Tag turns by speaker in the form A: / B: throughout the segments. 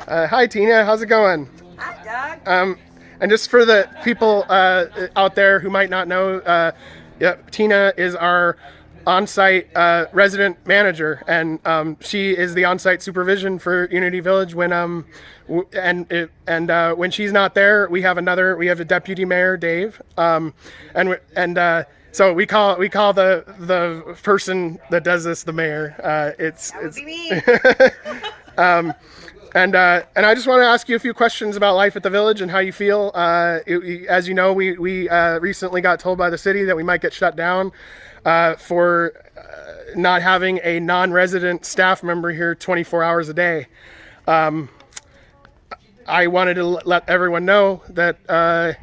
A: Hi, Tina. How's it going?
B: Hi, Doug.
A: And just for the people out there who might not know, Tina is our on-site resident manager, and she is the on-site supervision for Unity Village. When she's not there, we have a deputy mayor, Dave, so we call the person that does this the mayor.
B: That would be me.
A: And I just want to ask you a few questions about life at the village and how you feel. As you know, we recently got told by the city that we might get shut down for not having a non-resident staff member here 24 hours a day. I wanted to let everyone know that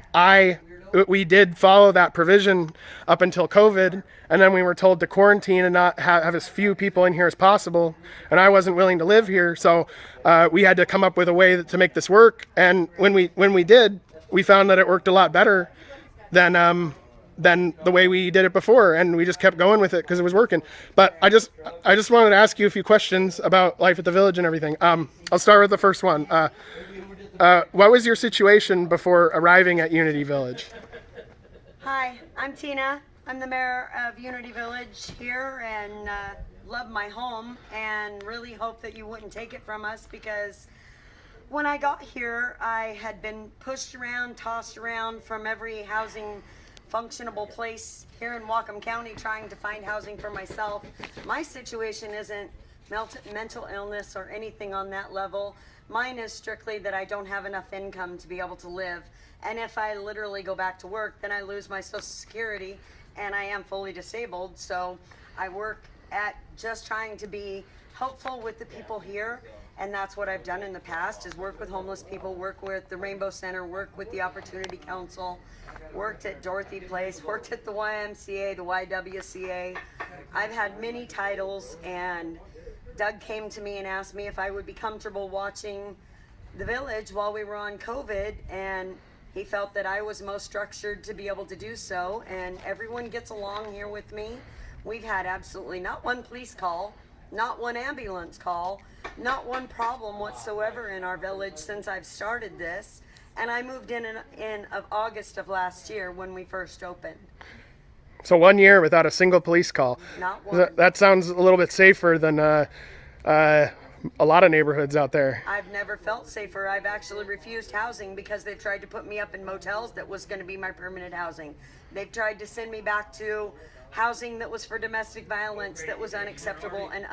A: we did follow that provision up until COVID, and then we were told to quarantine and not have as few people in here as possible. And I wasn't willing to live here, so we had to come up with a way to make this work. And when we did, we found that it worked a lot better than the way we did it before, and we just kept going with it because it was working. But I just wanted to ask you a few questions about life at the village and everything. I'll start with the first one. What was your situation before arriving at Unity Village?
B: Hi, I'm Tina. I'm the mayor of Unity Village here, and love my home and really hope that you wouldn't take it from us, because when I got here, I had been pushed around, tossed around from every housing functionable place here in Whatcom County trying to find housing for myself. My situation isn't mental illness or anything on that level. Mine is strictly that I don't have enough income to be able to live. And if I literally go back to work, then I lose my Social Security, and I am fully disabled. So I work at just trying to be helpful with the people here. And that's what I've done in the past, is work with homeless people, work with the Rainbow Center, work with the Opportunity Council, worked at Dorothy Place, worked at the YMCA, the YWCA. I've had many titles, and Doug came to me and asked me if I would be comfortable watching the village while we were on COVID, and he felt that I was most structured to be able to do so, and everyone gets along here with me. We've had absolutely not one police call, not one ambulance call, not one problem whatsoever in our village since I've started this, and I moved in August of last year when we first opened.
A: So 1 year without a single police call.
B: Not one.
A: That sounds a little bit safer than a lot of neighborhoods out there.
B: I've never felt safer. I've actually refused housing because they've tried to put me up in motels that was going to be my permanent housing. They've tried to send me back to housing that was for domestic violence, that was unacceptable and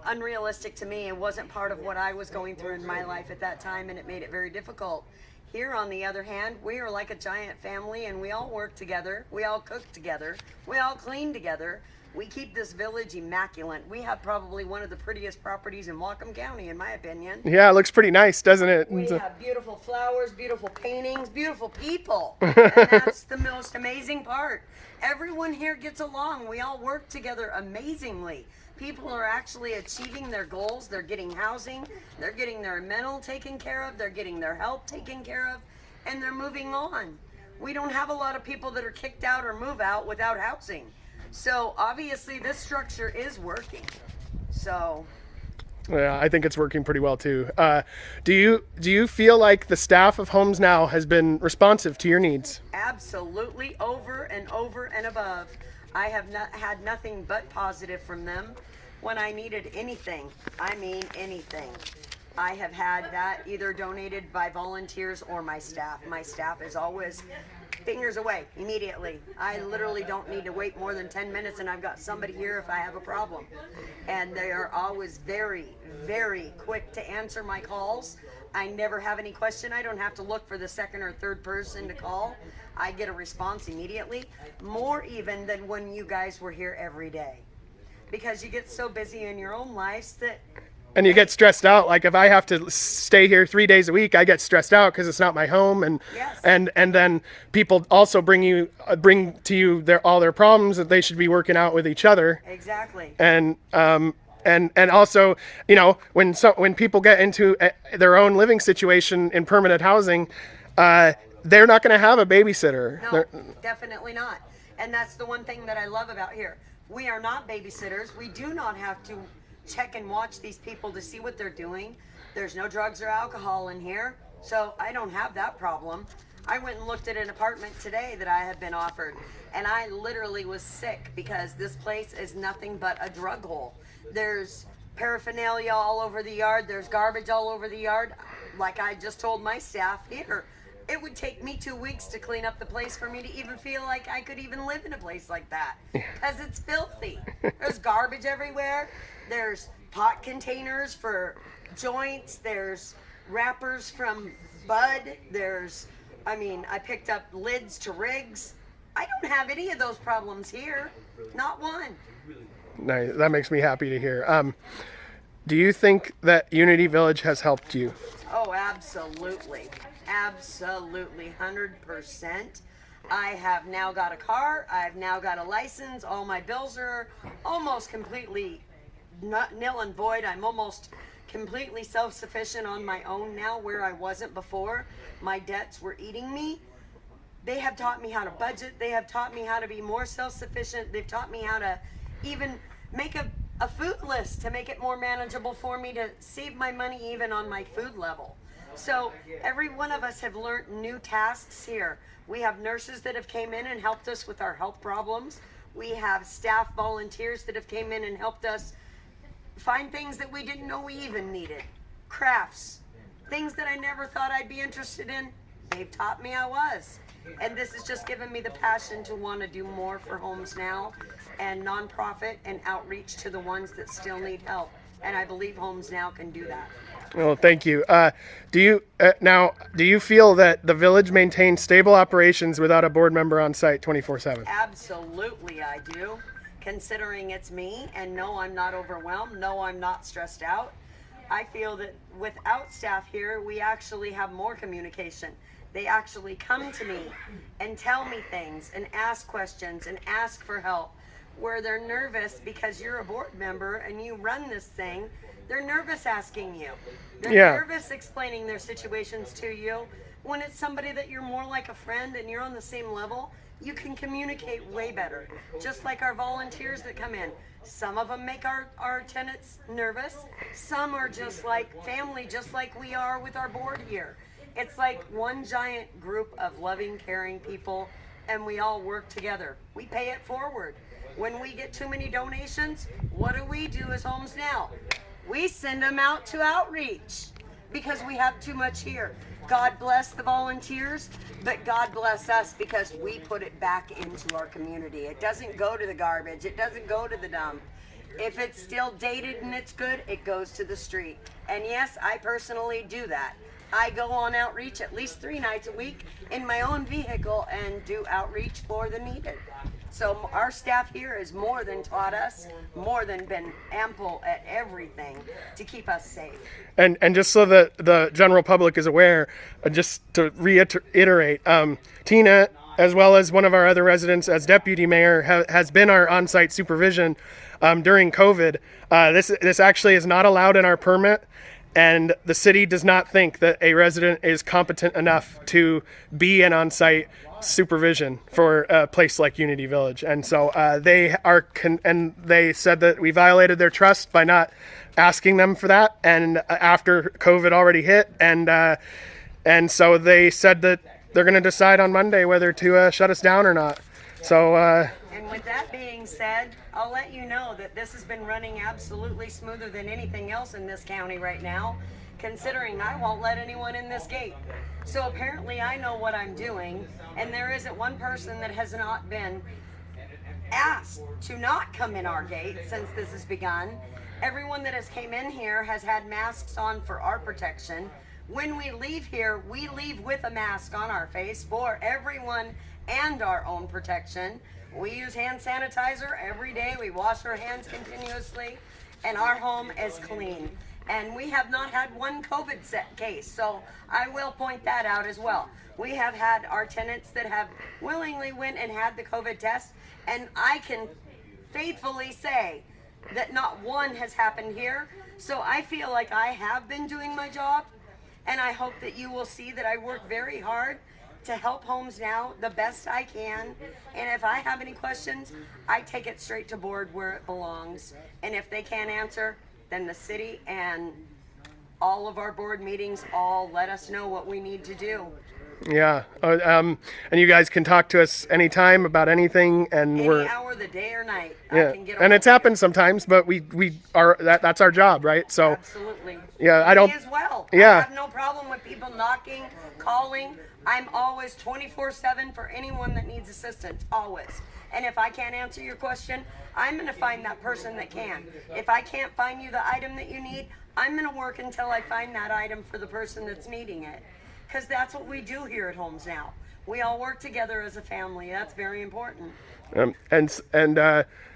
B: unrealistic to me. It wasn't part of what I was going through in my life at that time, and it made it very difficult. Here, on the other hand, we are like a giant family, and we all work together, we all cook together, we all clean together. We keep this village immaculate. We have probably one of the prettiest properties in Whatcom County, in my opinion.
A: Yeah, it looks pretty nice, doesn't it?
B: We have beautiful flowers, beautiful paintings, beautiful people. And that's the most amazing part. Everyone here gets along. We all work together amazingly. People are actually achieving their goals. They're getting housing. They're getting their mental taken care of. They're getting their health taken care of. And they're moving on. We don't have a lot of people that are kicked out or move out without housing. So obviously this structure is working. So
A: yeah, I think it's working pretty well too. Do you feel like the staff of Homes Now has been responsive to your needs?
B: Absolutely, over and over and above. I have not had nothing but positive from them when I needed anything. I mean anything. I have had that either donated by volunteers or my staff. My staff is always fingers away immediately. I literally don't need to wait more than 10 minutes, and I've got somebody here if I have a problem. And they are always very, very quick to answer my calls. I never have any question. I don't have to look for the second or third person to call. I get a response immediately, more even than when you guys were here every day. Because you get so busy in your own lives that...
A: And you get stressed out. Like if I have to stay here 3 days a week, I get stressed out because it's not my home. And
B: yes.
A: and then people also bring to you all their problems that they should be working out with each other.
B: Exactly.
A: And also, you know, when people get into their own living situation in permanent housing, they're not going to have a babysitter.
B: No, definitely not. And that's the one thing that I love about here. We are not babysitters. We do not have to check and watch these people to see what they're doing. There's no drugs or alcohol in here, so I don't have that problem. I went and looked at an apartment today that I had been offered, and I literally was sick because this place is nothing but a drug hole. There's paraphernalia all over the yard. There's garbage all over the yard. Like I just told my staff here, it would take me 2 weeks to clean up the place for me to even feel like I could even live in a place like that, because it's filthy. There's garbage everywhere. There's pot containers for joints. There's wrappers from Bud. I picked up lids to rigs. I don't have any of those problems here. Not one.
A: Nice. That makes me happy to hear. Do you think that Unity Village has helped you?
B: Oh, absolutely. Absolutely. 100%. I have now got a car. I've now got a license. All my bills are almost completely nil and void. I'm almost completely self-sufficient on my own now, where I wasn't before. My debts were eating me. They have taught me how to budget. They have taught me how to be more self-sufficient. They've taught me how to even make a food list to make it more manageable for me to save my money even on my food level. So every one of us have learned new tasks here. We have nurses that have came in and helped us with our health problems. We have staff volunteers that have came in and helped us find things that we didn't know we even needed. Crafts, things that I never thought I'd be interested in. They've taught me I was. And this has just given me the passion to want to do more for Homes Now and nonprofit and outreach to the ones that still need help. And I believe Homes Now can do that.
A: Well, thank you. Do you feel that the village maintains stable operations without a board member on site 24/7?
B: Absolutely, I do. Considering it's me, and no, I'm not overwhelmed. No, I'm not stressed out. I feel that without staff here, we actually have more communication. They actually come to me and tell me things and ask questions and ask for help. Where they're nervous because you're a board member and you run this thing, they're nervous asking you. They're nervous explaining their situations to you. When it's somebody that you're more like a friend and you're on the same level, you can communicate way better. Just like our volunteers that come in. Some of them make our tenants nervous. Some are just like family, just like we are with our board here. It's like one giant group of loving, caring people, and we all work together. We pay it forward. When we get too many donations, what do as Homes Now? We send them out to outreach because we have too much here. God bless the volunteers, but God bless us because we put it back into our community. It doesn't go to the garbage. It doesn't go to the dump. If it's still dated and it's good, it goes to the street. And yes, I personally do that. I go on outreach at least 3 nights a week in my own vehicle and do outreach for the needed. So our staff here has more than taught us, more than been ample at everything to keep us safe.
A: And just so that the general public is aware, just to reiterate, Tina, as well as one of our other residents as deputy mayor, has been our on-site supervision during COVID. This actually is not allowed in our permit. And the city does not think that a resident is competent enough to be an on-site supervision for a place like Unity Village. And so they said that we violated their trust by not asking them for that. And after COVID already hit, and so they said that they're going to decide on Monday whether to shut us down or not. So.
B: And with that being said, I'll let you know that this has been running absolutely smoother than anything else in this county right now, considering I won't let anyone in this gate. So apparently I know what I'm doing, and there isn't one person that has not been asked to not come in our gate since this has begun. Everyone that has came in here has had masks on for our protection. When we leave here, we leave with a mask on our face for everyone and our own protection. We use hand sanitizer every day. We wash our hands continuously, and our home is clean. And we have not had one COVID case, so I will point that out as well. We have had our tenants that have willingly went and had the COVID test, and I can faithfully say that not one has happened here. So I feel like I have been doing my job, and I hope that you will see that I work very hard to help Homes Now the best I can. And if I have any questions, I take it straight to board where it belongs. And if they can't answer, then the city and all of our board meetings all let us know what we need to do.
A: Yeah. And you guys can talk to us anytime about anything, and
B: Any hour of the day or night,
A: yeah.
B: I can get
A: And it's
B: ahold of you.
A: happened sometimes, but we are that's our job, right? So
B: Absolutely.
A: yeah, I don't.
B: Me as well.
A: Yeah.
B: I have no problem with people knocking, calling. I'm always 24/7 for anyone that needs assistance, always. And if I can't answer your question, I'm going to find that person that can. If I can't find you the item that you need, I'm going to work until I find that item for the person that's needing it. Because that's what we do here at Homes Now. We all work together as a family. That's very important.
A: And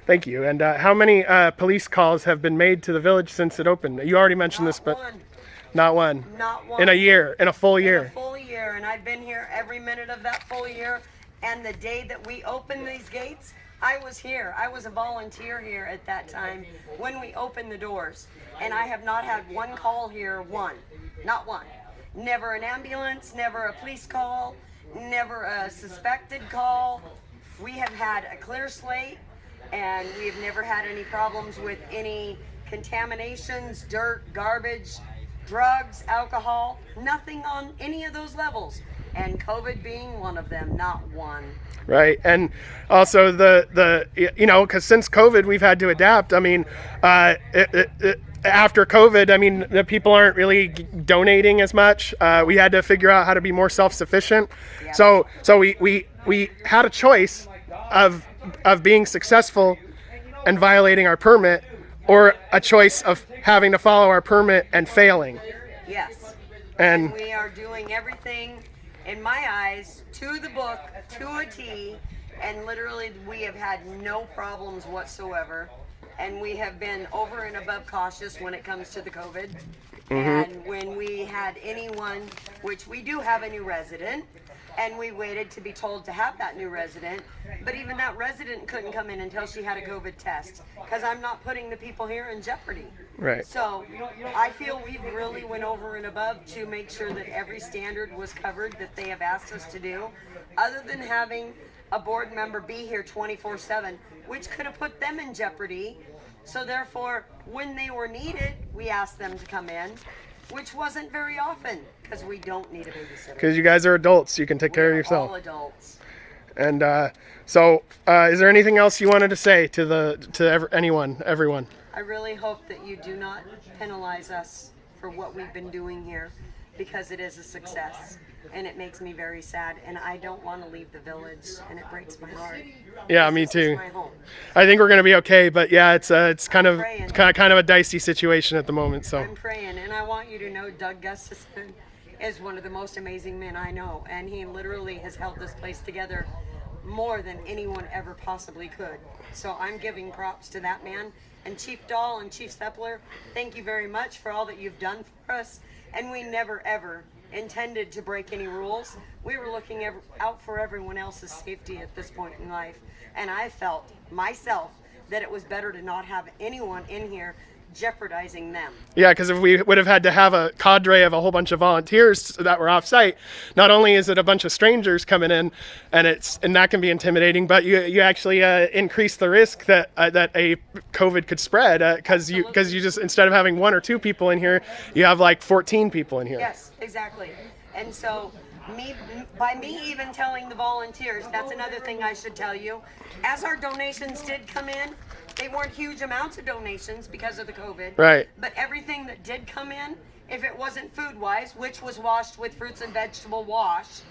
A: thank you. And how many police calls have been made to the village since it opened? You already mentioned this, but
B: One.
A: not one.
B: Not one.
A: In a year, in a full
B: In
A: year.
B: a full year, and I've been here every minute of that full year. And the day that we opened these gates, I was here. I was a volunteer here at that time when we opened the doors. And I have not had one call here, not one. Never an ambulance, never a police call, never a suspected call. We have had a clear slate, and we have never had any problems with any contaminations, dirt, garbage, drugs, alcohol, nothing on any of those levels. And COVID being one of them, not one.
A: Right. And also because since COVID, we've had to adapt. I mean, after COVID, I mean, the people aren't really donating as much. We had to figure out how to be more self-sufficient.
B: Yes.
A: So we had a choice of being successful and violating our permit, or a choice of having to follow our permit and failing.
B: Yes.
A: And
B: We are doing everything, in my eyes, to the book, to a T, and literally we have had no problems whatsoever. And we have been over and above cautious when it comes to the COVID. And when we had anyone, which we do have a new resident, and we waited to be told to have that new resident, but even that resident couldn't come in until she had a COVID test, because I'm not putting the people here in jeopardy.
A: Right.
B: So I feel we really went over and above to make sure that every standard was covered that they have asked us to do, other than having a board member be here 24/7, which could have put them in jeopardy. So therefore, when they were needed, we asked them to come in, which wasn't very often, because we don't need a babysitter.
A: because you guys are adults, you can take care of
B: We're
A: yourself.
B: all adults.
A: And is there anything else you wanted to say to everyone?
B: I really hope that you do not penalize us for what we've been doing here, because it is a success. And it makes me very sad, and I don't want to leave the village, and it breaks my heart.
A: Yeah, me
B: This is
A: too.
B: my home.
A: I think we're gonna be okay, but yeah, it's kind of
B: praying.
A: kind of a dicey situation at the moment. So
B: I'm praying, and I want you to know Doug Gustafson is one of the most amazing men I know, and he literally has held this place together more than anyone ever possibly could. So I'm giving props to that man. And Chief Dahl and Chief Sepler, thank you very much for all that you've done for us. And we never ever intended to break any rules. We were looking out for everyone else's safety at this point in life. And I felt myself that it was better to not have anyone in here jeopardizing them.
A: yeah, because if we would have had to have a cadre of a whole bunch of volunteers that were off site, not only is it a bunch of strangers coming in, and that can be intimidating, but you actually increase the risk that a COVID could spread, because you just, instead of having 1 or 2 people in here, you have like 14 people in here.
B: Yes, exactly. And so by me even telling the volunteers, that's another thing I should tell you. As our donations did come in, they weren't huge amounts of donations because of the COVID.
A: Right.
B: But everything that did come in, if it wasn't food-wise, which was washed with fruits and vegetable wash,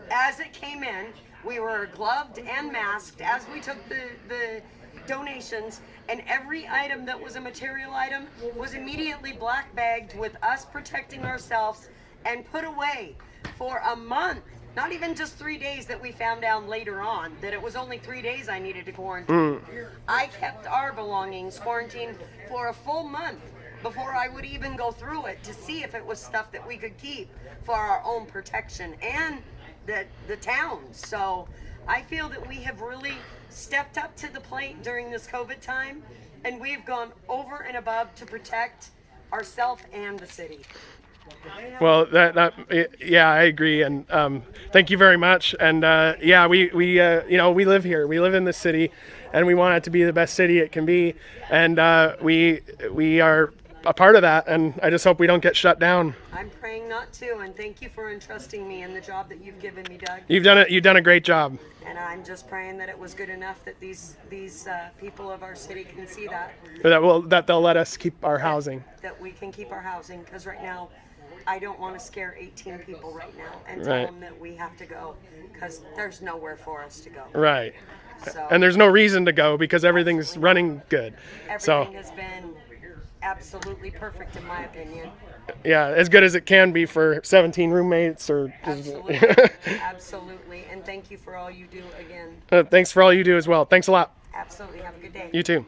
B: as it came in, we were gloved and masked as we took the donations, and every item that was a material item was immediately black bagged with us protecting ourselves and put away for a month. Not even just 3 days that we found out later on that it was only 3 days I needed to quarantine. I kept our belongings quarantined for a full month before I would even go through it to see if it was stuff that we could keep for our own protection and the towns. So I feel that we have really stepped up to the plate during this COVID time, and we've gone over and above to protect ourselves and the city.
A: Well, yeah, I agree, and thank you very much. And yeah, we live here, we live in the city, and we want it to be the best city it can be. And we are a part of that, and I just hope we don't get shut down.
B: I'm praying not to, and thank you for entrusting me in the job that you've given me, Doug.
A: You've done a great job.
B: And I'm just praying that it was good enough that these people of our city can see that.
A: That they'll let us keep our housing.
B: That we can keep our housing, because right now, I don't want to scare 18 people right now and tell
A: Right.
B: them that we have to go, because there's nowhere for us to go.
A: Right.
B: So
A: And there's no reason to go because everything's running good.
B: everything has been absolutely perfect in my opinion.
A: Yeah, as good as it can be for 17 roommates or just,
B: Absolutely. Absolutely. And thank you for all you do again.
A: Thanks for all you do as well. Thanks a lot.
B: Absolutely. Have a good day.
A: You too.